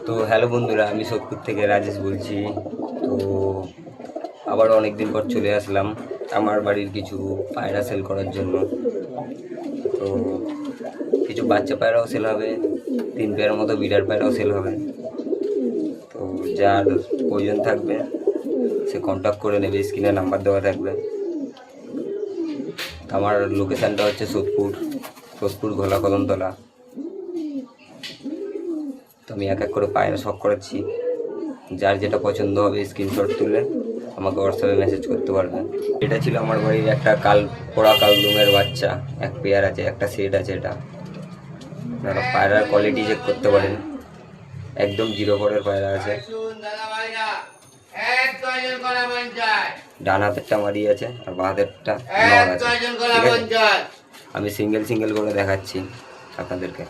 তো হ্যালো বন্ধুরা, আমি সোদপুর থেকে রাজেশ বলছি। তো আবার অনেক দিন পর চলে আসলাম আমার বাড়ির কিছু পায়রা সেল করার জন্য। তো কিছু বাচ্চা পায়রাও সেল হবে, 3 পেয়ার মতো বিডার পায়রাও সেল হবে। তো যার প্রয়োজন থাকবে সে কন্ট্যাক্ট করে নেবে, স্ক্রিনে নাম্বার দেওয়া থাকবে। আমার লোকেশানটা হচ্ছে সোদপুর ঘোলা কদমতলা। তো আমি এক এক করে পায়রা শখ করাচ্ছি। যার যেটা পছন্দ হবে স্ক্রিনশট তুলে আমাকে হোয়াটসঅ্যাপে মেসেজ করতে পারবেন। এটা ছিল আমার বাড়ির একটা কালদুমের বাচ্চা, 1 পেয়ার আছে, একটা সেট আছে। এটা আপনারা পায়রার কোয়ালিটি চেক করতে পারেন, একদম 0 পরের পায়রা আছে। ডান হাতেরটা মাদি আছে আর বাঁ হাতেরটা নর আছে, ঠিক আছে? আমি সিঙ্গেল করে দেখাচ্ছি আপনাদেরকে।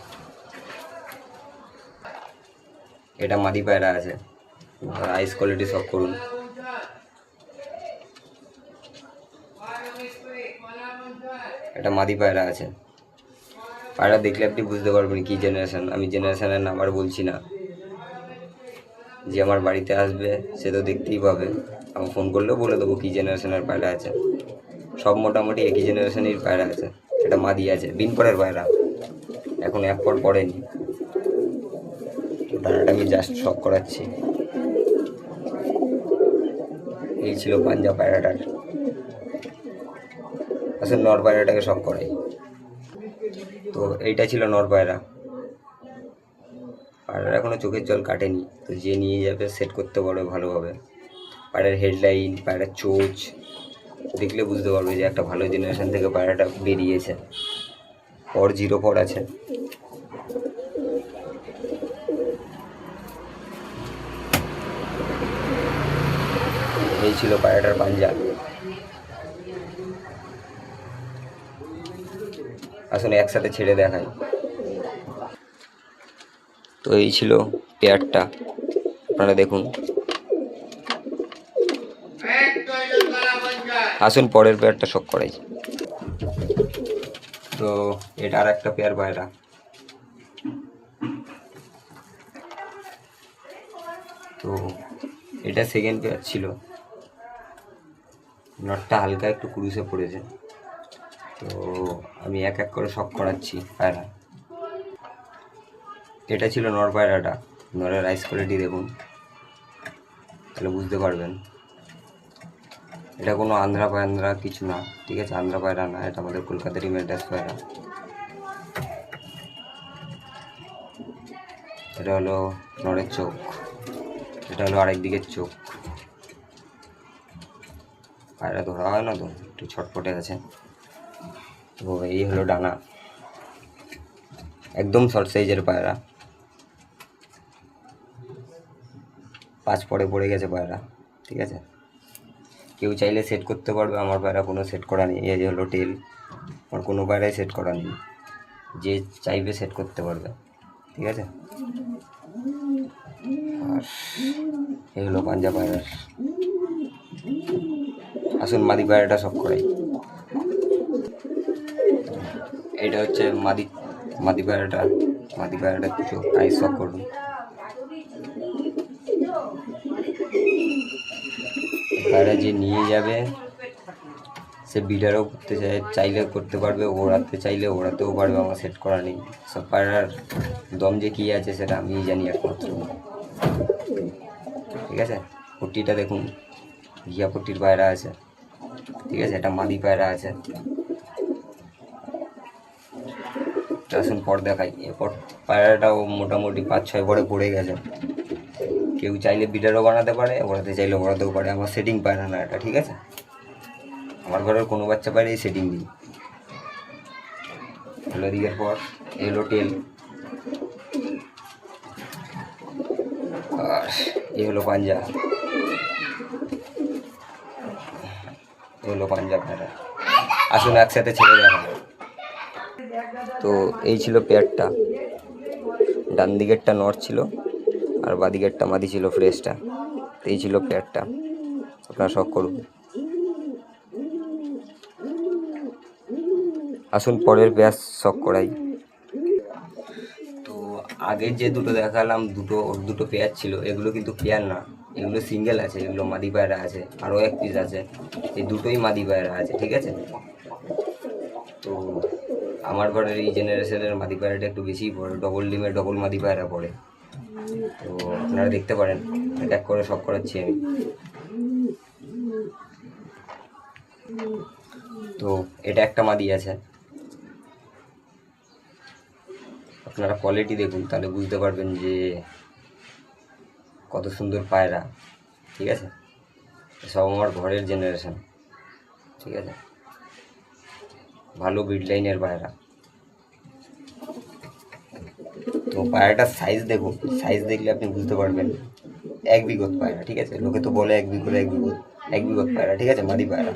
এটা মাদি পায়রা আছে, আইস কোয়ালিটি সব করুন। এটা মাদি পায়রা আছে। পায়রা দেখলে আপনি বুঝতে পারবেন কি জেনারেশন। আমি জেনারেশনের নাম্বার বলছি না, যে আমার বাড়িতে আসবে সে তো দেখতেই পাবে। আমি ফোন করলেও বলে দেবো কী জেনারেশনের পায়রা আছে। সব মোটামুটি একই জেনারেশনের পায়রা আছে। এটা মাদি আছে, দিন পরের পায়রা, এখন 1 পর পড়েনি। ডানাটা আমি জাস্ট শক করাচ্ছি। এই ছিল পাঞ্জাব পায়রাটার। আসলে নর পায়রাটাকে শক করাই। তো এইটা ছিল নর পায়রা। পায়রার এখনও চোখের জল কাটেনি, তো যে নিয়ে যাবে সেট করতে পারবে ভালোভাবে। পায়রার হেডলাইন, পায়রার চোচ দেখলে বুঝতে পারবে যে একটা ভালো জেনারেশন থেকে পায়রাটা বেরিয়েছে। পর 0 পর আছে। এই ছিল পায়রাটার পাঞ্জা। আসলে একসাথে ছেড়ে দেখাই। তো এই ছিল পেয়ারটা, আপনারা দেখুন। আসুন পরের পেয়ারটা শক করাই। তো এটা আর একটা পেয়ার পায়রা। তো এটা সেকেন্ড পেয়ার ছিল। নটটা হালকা একটু ক্রুশে পড়েছে। তো আমি এক এক করে শক করাচ্ছি পায়রা। এটা ছিল নর পায়রাটা। নরের আইস কোয়ালিটি দেখুন, তাহলে বুঝতে পারবেন। এটা কোনো আন্ধ্রা পায়রা কিছু না, ঠিক আছে? আন্ধ্রা পায়রা না, এটা আমাদের কলকাতারই মেডাস পায়রা। এটা হলো নরের চোখ, এটা হলো আরেক দিকের চোখ। পায়রা ধরা হয় না তো, একটু ছটপটে আছে। তো এই হলো ডানা, একদম শর্ট সাইজের পায়রা। 5 পরে পড়ে গেছে পায়রা, ঠিক আছে? কেউ চাইলে সেট করতে পারবে। আমার পায়রা কোনো সেট করা নেই। এই যে হলো টেল, আমার কোনো পায়রাই সেট করা নেই। যে চাইবে সেট করতে পারবে, ঠিক আছে? আর এই হলো পাঞ্জা পায়রার। আসুন মাদি পায়রাটা সব করাই। এটা হচ্ছে মাদি পায়রাটা কিছু আইস সব করুন। পায়রা যে নিয়ে যাবে সে বিডারও করতে চাইলে করতে পারবে, ওড়াতে চাইলে ওড়াতেও পারবে। আমার সেট করা নেই। সব পায়রার দম যে কী আছে সেটা আমিই জানি একমাত্র, ঠিক আছে? পট্টিটা দেখুন, ঘিয়া পট্টির পায়রা আছে, ঠিক আছে? এটা মাদি পায়রা আছে। আসুন পর দেখাই। এরপর পায়রাটাও মোটামুটি 5-6 পরে পড়ে গেছে। কেউ চাইলে বিডারও বানাতে পারে, ওড়াতে চাইলে ওড়াতেও পারে। আমার সেটিং পায়রা না এটা, ঠিক আছে? আমার ঘরের কোনো বাচ্চা পায়রাই সেটিং নেই। হলো দিকের পর এলো টেল, আর এই হলো পাঞ্জা। হলো পাঞ্জা পায়রা। আসুন একসাথে ছেড়ে দেখা। তো এই ছিল পেয়ারটা। ডান দিকেরটা নর ছিল আর বাঁ দিকেরটা মাদি ছিল ফ্রেশটা। তো এই ছিল পেয়ারটা, আপনারা শখ করুন। আসুন পরের পেয়ার শখ করাই। তো আগের যে দুটো দেখালাম ওর দুটো পেয়ার ছিল, এগুলো কিন্তু পেয়ার না, এগুলো সিঙ্গেল আছে, এগুলো মাদি পায়রা আছে, আরও এক পিস আছে, এই দুটোই মাদি পায়রা আছে, ঠিক আছে। তো আমার ঘরের এই জেনারেশনের মাদি পায়রাটা একটু বেশিই পড়ে, ডবল ডিমের ডবল মাদি পায়রা পড়ে। তো আপনারা দেখতে পারেন, এক এক করে সব করাচ্ছি আমি। তো এটা একটা মাদি আছে, আপনারা কোয়ালিটি দেখুন, তাহলে বুঝতে পারবেন যে কত সুন্দর পায়রা, ঠিক আছে। সব আমার ঘরের জেনারেশন, ঠিক আছে, ভালো ব্রিড লাইনের পায়রা। তো পায়রাটার সাইজ দেখুন, সাইজ দেখলে আপনি বুঝতে পারবেন এক বিগত পায়রা, ঠিক আছে। লোকে তো বলে এক বিগত পায়রা, ঠিক আছে, মাদি পায়রা।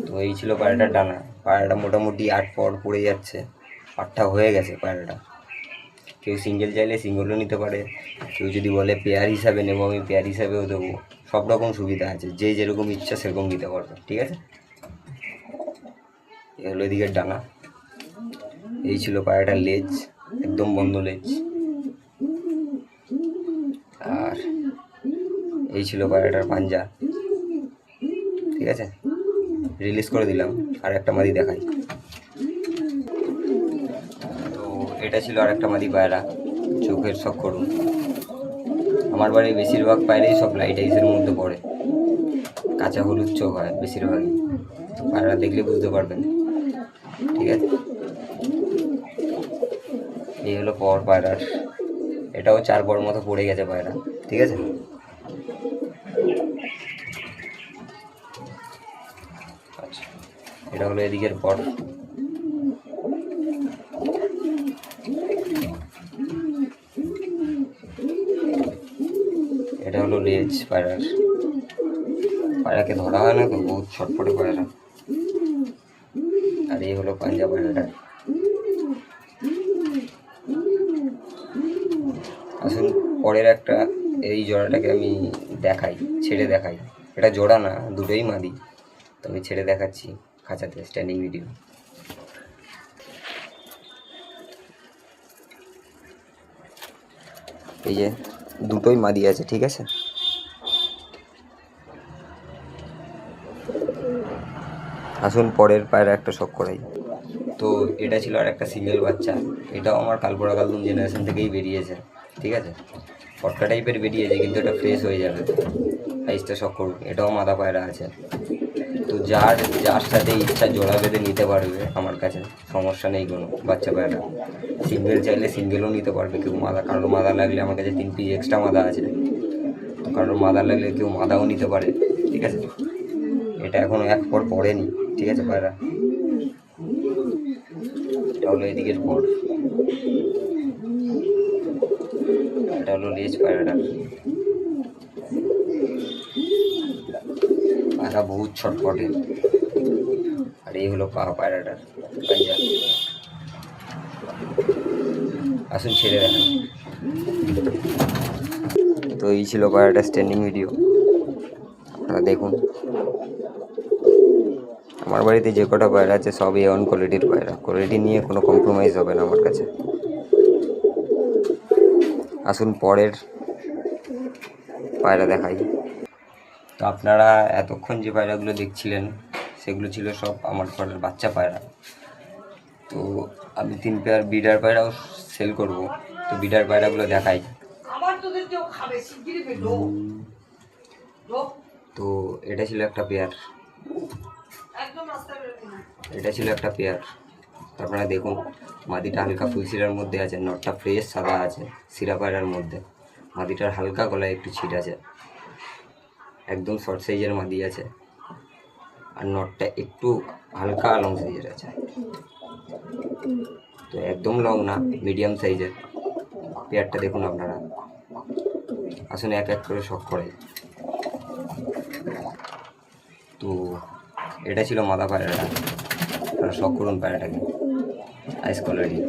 তো এই ছিল পায়রাটার ডানা। পায়রাটা মোটামুটি 8 পর পড়ে যাচ্ছে, 8টা হয়ে গেছে পায়রাটা। কেউ সিঙ্গেল চাইলে সিঙ্গেলও নিতে পারে, কেউ যদি বলে পেয়ার হিসাবে নেবো আমি পেয়ার হিসাবেও দেবো, সব রকম সুবিধা আছে, যে যেরকম ইচ্ছা সেরকম নিতে পারবে, ঠিক আছে। এ হলো এদিকের ডানা। এই ছিল পায়রাটার লেজ, একদম বন্ধ লেজ। আর এই ছিল পায়রাটার পাঞ্জা, ঠিক আছে। রিলিজ করে দিলাম, আর একটা মাদি দেখাই। তো এটা ছিল আর একটা মাদি পায়রা, চোখের শখ করুন। আমার বাড়ির বেশিরভাগ পায়রাই সব লাইট আইসের মধ্যে পড়ে, কাঁচা হলুদ চোখ হয় বেশিরভাগই। পায়রা দেখলে বুঝতে পারবেন, ঠিক আছে। এই হলো পর পায়রার, এটাও 4 পর মতো পড়ে গেছে পায়রা, ঠিক আছে। আচ্ছা, এটা হলো এদিকের পর। এটা হলো লেজ পায়রার। পায়রাকে ধরা হয় না তো, বহুত ছটপটে পায়রা। আর এই হলো পাঞ্জা পায়রাটা। আসুন পরের একটা, এই জোড়াটাকে আমি দেখাই, ছেড়ে দেখাই। এটা জোড়া না, দুটোই মাদি, তো আমি ছেড়ে দেখাচ্ছি খাঁচাতে, স্ট্যান্ডিং ভিডিও। এই যে দুটোই মাদি আছে, ঠিক আছে। আসুন পরের পায়রা একটা শখ করাই। তো এটা ছিল আর একটা সিঙ্গেল বাচ্চা, এটাও আমার কালপোড়া কালদুম জেনারেশন থেকেই বেরিয়েছে, ঠিক আছে। ফটকা টাইপের বেরিয়েছে, কিন্তু এটা ফ্রেশ হয়ে যাবে, সাইজটা শখ করুন। এটাও মাদা পায়রা আছে। তো যার সাথে ইচ্ছা জোড়া বেঁধে নিতে পারবে আমার কাছে, সমস্যা নেই কোনো। বাচ্চা পায়রা সিঙ্গেল চাইলে সিঙ্গেলও নিতে পারবে কেউ, কারোর মাদা লাগলে আমার কাছে 3 পিস এক্সট্রা মাদা আছে, তো কারোর মাদা লাগলে কেউ মাদাও নিতে পারে, ঠিক আছে। এটা এখনও 1 পর পড়েনি, ঠিক আছে পায়রা। এটা হলো এদিকের পর, এটা হলো লেজ পায়রাটার। পায়রা বহুত ছটপটে। আর এই হলো পায়রাটার পাঞ্জা। আসুন ছেড়ে দেখান। তো এই ছিল পায়রাটার স্ট্যান্ডিং ভিডিও, আপনারা দেখুন। আমার বাড়িতে যে কটা পায়রা আছে সব A1 কোয়ালিটির পায়রা, কোয়ালিটি নিয়ে কোনো কম্প্রোমাইজ হবে না আমার কাছে। আসুন পরের পায়রা দেখাই। তো আপনারা এতক্ষণ যে পায়রাগুলো দেখছিলেন সেগুলো ছিল সব আমার ঘরের বাচ্চা পায়রা। তো আমি 3 পেয়ার বিডার পায়রাও সেল করব, তো বিডার পায়রাগুলো দেখাই। তো এটা ছিল একটা পেয়ার, আপনারা দেখুন। মাদিটা হালকা ফুলশিরার মধ্যে আছে, নটটা ফ্রেশ সাদা আছে সিরা পায়রার মধ্যে। মাদিটার হালকা গলায় একটু ছিট আছে, একদম শর্ট সাইজের মাদি আছে। আর নটটা একটু হালকা লং সাইজের আছে, তো একদম লং না, মিডিয়াম সাইজের। পেয়ারটা দেখুন আপনারা। আসুন এক এক করে শখ করে। তো এটা ছিল মাদা পায়রাটা, আপনারা শখ করুন পায়রাটাকে, আইস কোয়ালিটি।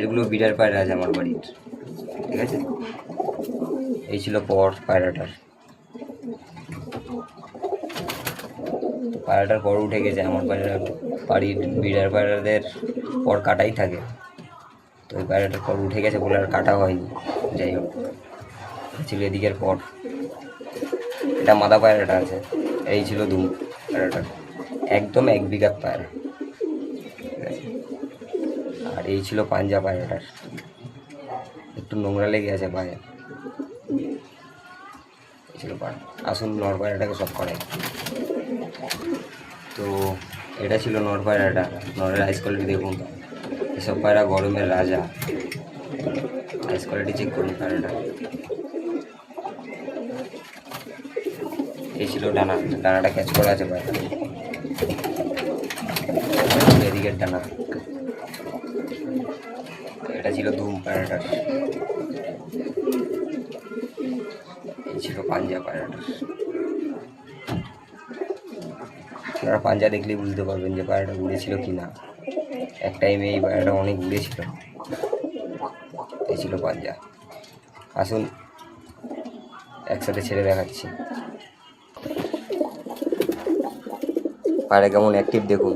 এগুলো বিডার পায়রা আছে আমার বাড়ির, ঠিক আছে। এই ছিল পর পায়রাটার। পায়রাটার পর উঠে গেছে আমার পায়রা, বাড়ির বিড়ার পায়রাদের পর কাটাই থাকে, তো ওই পায়রাটার পর উঠে গেছে বলে আর কাটা হয়নি। যাই হোক, ছিল এদিকের পর। এটা মাদা পায়রাটা আছে, এই ছিল দুম পায়রাটা, একদম 1 বিঘা পায়রা। আর এই ছিল পাঞ্জা পায়রাটার, একটু নোংরা লেগে আছে পায়ে। এই ছিল পায়রা। আসুন নর পায়রাটাকে সব করাই। তো এটা ছিল নর পায়রাটা, নরের আইস কোয়ালিটি দেখুন। এসব পায়রা গরমের রাজা। আইস কোয়ালিটি চেক করুন পায়রাটা। এই ছিল ডানাটা ক্যাচ করা আছে পায়রা, এদিকের ডানা। এটা ছিল ধুম পায়রাটার, এই ছিল পাঞ্জা পায়রাটার। আপনারা পাঞ্জা দেখলেই বুঝতে পারবেন যে পায়রাটা উড়েছিল কি না। এক টাইমে এই পায়রাটা অনেক উড়েছিল। এই ছিল পাঞ্জা। আসুন একসাথে ছেড়ে দেখাচ্ছি পায়রা কেমন অ্যাক্টিভ দেখুন।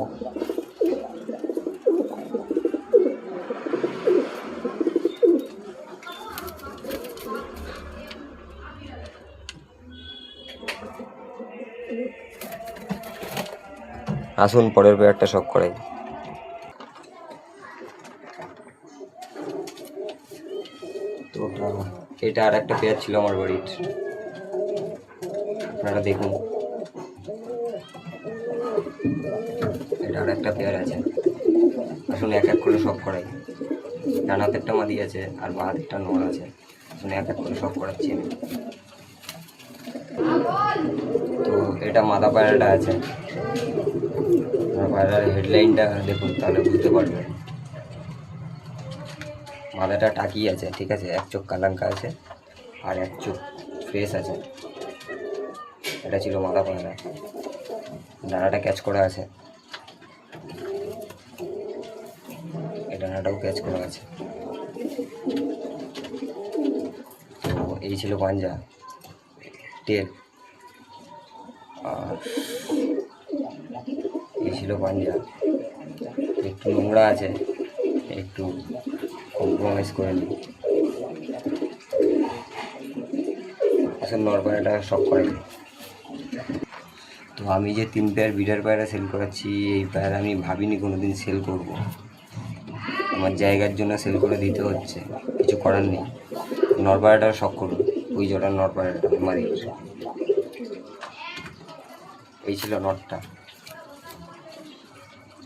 আসুন পরের পেয়ারটা শখ করাই। তো এটা আর একটা পেয়ার ছিল আমার বাড়ির, আপনারা দেখুন। এটা আর একটা পেয়ার আছে। আসুন এক এক করে সব করাই। ডান হাতেরটা মাদি আছে আর বাঁ হাতেরটা নর আছে। আসুন এক এক করে সব করাচ্ছি আমি। তো এটা মাদা পায়রাটা আছে, পায়রার হেডলাইনটা দেখুন তাহলে বুঝতে পারবেন। মাদাটা টাকি আছে, ঠিক আছে, এক চোখ কালাঙ্কা আছে আর এক চোখ ফ্রেশ আছে। এটা ছিল মাদা পায়রা, ডানাটা ক্যাচ করা আছে, এই ডানাটাও ক্যাচ করা আছে। তো এই ছিল পাঞ্জা টেল, আর এই ছিল পাঞ্জা। একটু নোংরা আছে, একটু কম্প্রোমাইজ করে নিই। আসলে নর পায়রাটা সব করে। তো আমি যে 3 পেয়ার বিডার পায়রা সেল করাচ্ছি, এই পায়রা আমি ভাবিনি কোনোদিন সেল করব। আমার জায়গার জন্য সেল করে দিতে হচ্ছে, কিছু করার নেই। নর পায়রাটাও শখ করুন, ওই জোড়া নর পায়রাটা মারি। এই ছিল নটটা,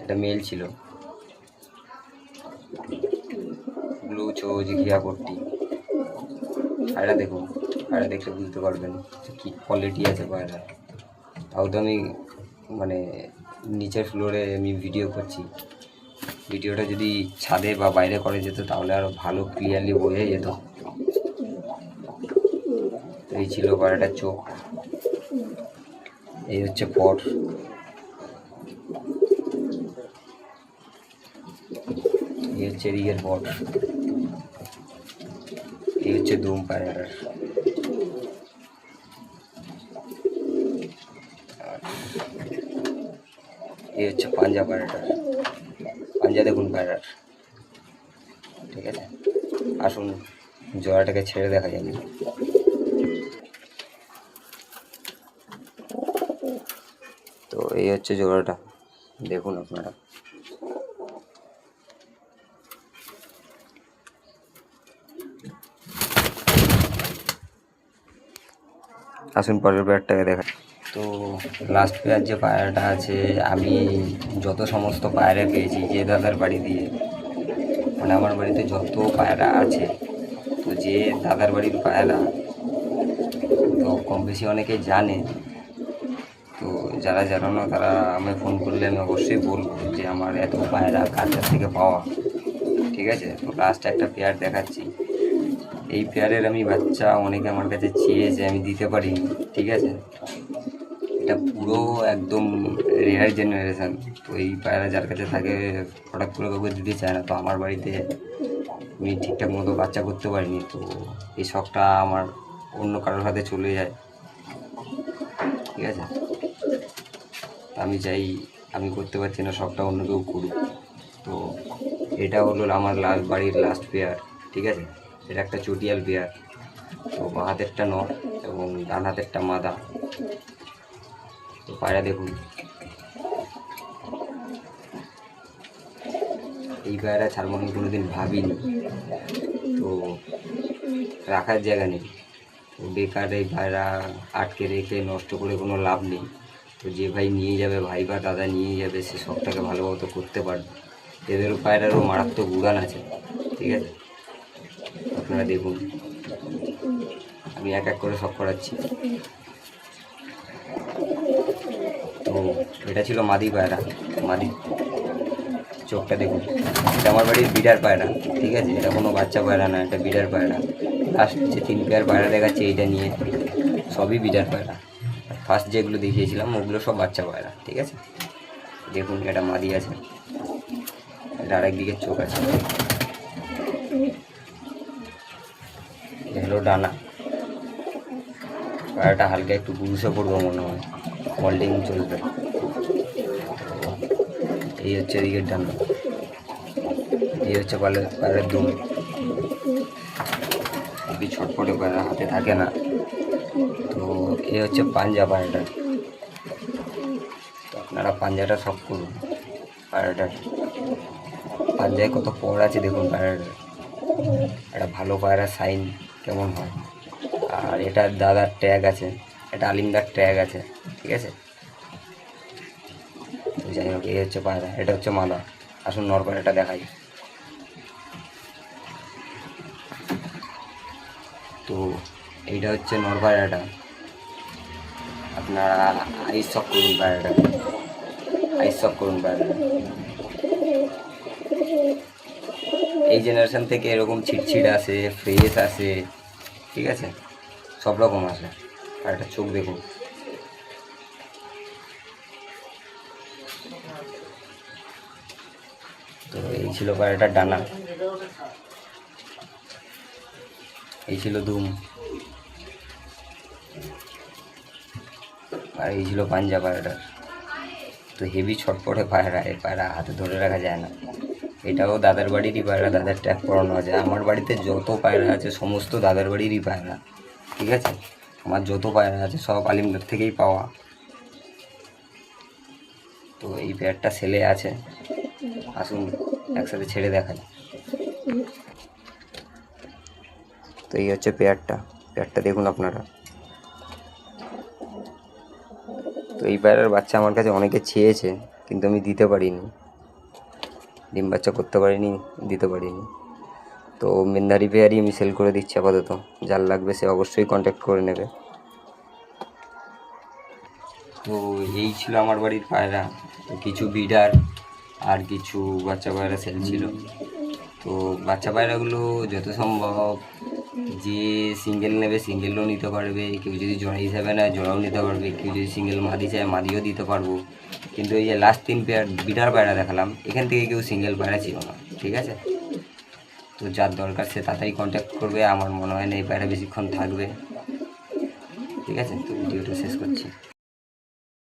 এটা মেল ছিল, ব্লু চোজ ঘিয়া পট্টি। পায়রা দেখুন, পায়রা দেখলে বুঝতে পারবেন কি কোয়ালিটি আছে পায়রা। তাও তো আমি মানে নিচের ফ্লোরে আমি ভিডিও করছি, ভিডিওটা যদি ছাদে বা বাইরে করে যেত তাহলে আরও ভালো ক্লিয়ারলি বোঝা যেত। এই ছিল পায়রাটার চোখ, এই হচ্ছে পট, এই হচ্ছে এদিকের পট, এই হচ্ছে দুম পায়রাটার। এই হচ্ছে পাঞ্জা পায়রাটার, পাঞ্জা দেখুন পায়রার, ঠিক আছে। আসুন জোড়াটাকে ছেড়ে দেখা যাবে। তো এই হচ্ছে জোড়াটা, দেখুন আপনারা। আসুন পরের পেয়ারটাকে দেখা। তো লাস্ট পেয়ার যে পায়রাটা আছে, আমি যত সমস্ত পায়রা পেয়েছি যে দাদার বাড়ি দিয়ে, মানে আমার বাড়িতে যত পায়রা আছে, তো যে দাদার বাড়ির পায়রা তো কম বেশি অনেকে জানে। তো যারা জানো না তারা আমায় ফোন করলে আমি অবশ্যই বলবো যে আমার এত পায়রা কার কাছ থেকে পাওয়া, ঠিক আছে। তো লাস্ট একটা পেয়ার দেখাচ্ছি। এই পেয়ারের আমি বাচ্চা অনেকে আমার কাছে চেয়েছে, আমি দিতে পারিনি, ঠিক আছে। এটা পুরো একদম রেয়ার জেনারেশান। তো এই পায়রা যার কাছে থাকে হঠাৎ করে কাউকে দিতে চায় না। তো আমার বাড়িতে আমি ঠিকঠাক মতো বাচ্চা করতে পারিনি, তো এই শখটা আমার অন্য কারোর হাতে চলে যায়, ঠিক আছে। আমি চাই আমি করতে পারছি না, সবটা অন্য কেউ করুক। তো এটা হলো আমার বাড়ির লাস্ট পেয়ার, ঠিক আছে। এটা একটা চটিয়াল পেয়ার। তো বাঁ হাতেরটা নর এবং ডান হাতেরটা মাদা। তো পায়রা দেখুন, এই পায়রা ছাড়বো আমি কোনোদিন ভাবিনি। তো রাখার জায়গা নেই, তো বেকার এই পায়রা আটকে রেখে নষ্ট করে কোনো লাভ নেই। তো যে ভাই নিয়ে যাবে, ভাই বা দাদা নিয়ে যাবে, সে সবটাকে ভালো মতো করতে পারবে। এদেরও পায়রারও মারাত্মক উড়ান আছে, ঠিক আছে। আপনারা দেখুন, আমি এক এক করে সব করাচ্ছি। তো এটা ছিল মাদি পায়রা। মাদি চোখটা দেখুন, এটা আমার বাড়ির বিডার পায়রা, ঠিক আছে। এটা কোনো বাচ্চা পায়রা না, এটা বিডার পায়রা। লাস্ট যে 3 পেয়ার পায়রা দেখাচ্ছে এইটা নিয়ে সবই বিডার পায়রা। ফার্স্ট যেগুলো দেখিয়েছিলাম ওগুলো সব বাচ্চা পায়রা, ঠিক আছে। দেখুন এটা মাদি আছে, এটা আরেক দিকের চোখ আছে। হলো ডানা। পায়রাটা হালকা একটু গুরুসে পড়বো মনে হয়, মল্টিং চলবে। এই হচ্ছে এদিকের ডানা, এই হচ্ছে পায়রার দুম। যদি ছটপটে পায়রা হাতে থাকে না। তো এই হচ্ছে পাঞ্জা পায়রাটা। তো আপনারা পাঞ্জাটা সব করুন। পায়রাটার পাঞ্জায় কত পর আছে দেখুন পায়রাটার। একটা ভালো পায়রা সাইন কেমন হয়। আর এটা দাদার ট্যাগ আছে, এটা আলিমদার ট্যাগ আছে, ঠিক আছে। তো যাই হোক, এই হচ্ছে পায়রা, এটা হচ্ছে মাদা। আসুন নর পায়রাটা দেখাই। তো এইটা হচ্ছে নর পায়রাটা। আপনারা আইস শক করুন পায়রাটা, আইস শক করুন পায়রাটা। এই জেনারেশন থেকে এরকম ছিটছিট আসে, ফ্রেশ আসে, ঠিক আছে, সব রকম আসে। আর একটা চোখ দেখুন। তো এই ছিল পায়রাটার ডানা, এই ছিল দুম, আর এই ছিল পাঞ্জা পায়রাটার। তো হেভি ছটপটে পায়রা, এই পায়রা হাতে ধরে রাখা যায় না। এটাও দাদার বাড়িরই পায়রা, দাদার ট্যাগ পরানো আছে। আমার বাড়িতে যত পায়রা আছে সমস্ত দাদার বাড়িরই পায়রা, ঠিক আছে। আমার যত পায়রা আছে সব আলিমদার থেকেই পাওয়া। তো এই পেয়ারটা সেলে আছে, আসুন একসাথে ছেড়ে দেখাই। তো এই হচ্ছে পেয়ারটা দেখুন আপনারা। তো এই পায়রার বাচ্চা আমার কাছে অনেকে চেয়েছে, কিন্তু আমি দিতে পারিনি, ডিম বাচ্চা করতে পারিনি, দিতে পারিনি। তো মেনধারি পেয়ারই আমি সেল করে দিচ্ছি আপাতত। যার লাগবে সে অবশ্যই কন্ট্যাক্ট করে নেবে। তো এই ছিল আমার বাড়ির পায়রা। তো কিছু বিডার আর কিছু বাচ্চা পায়রা সেল ছিল। তো বাচ্চা পায়রাগুলো যত সম্ভব যে সিঙ্গেল নেবে সিঙ্গেলও নিতে পারবে, কেউ যদি জোড়া হিসাবে নেয় জোড়াও নিতে পারবে, কেউ যদি সিঙ্গেল মাদি চায় মাদিও দিতে পারবো। কিন্তু এই যে লাস্ট 3 পেয়ার বিডার পায়রা দেখালাম, এখান থেকে কেউ সিঙ্গেল পায়রা ছিল না, ঠিক আছে। তো যার দরকার সে তাড়াতাড়ি কন্ট্যাক্ট করবে। আমার মনে হয় না এই পায়রা বেশিক্ষণ থাকবে, ঠিক আছে। তো ভিডিওটা শেষ করছি।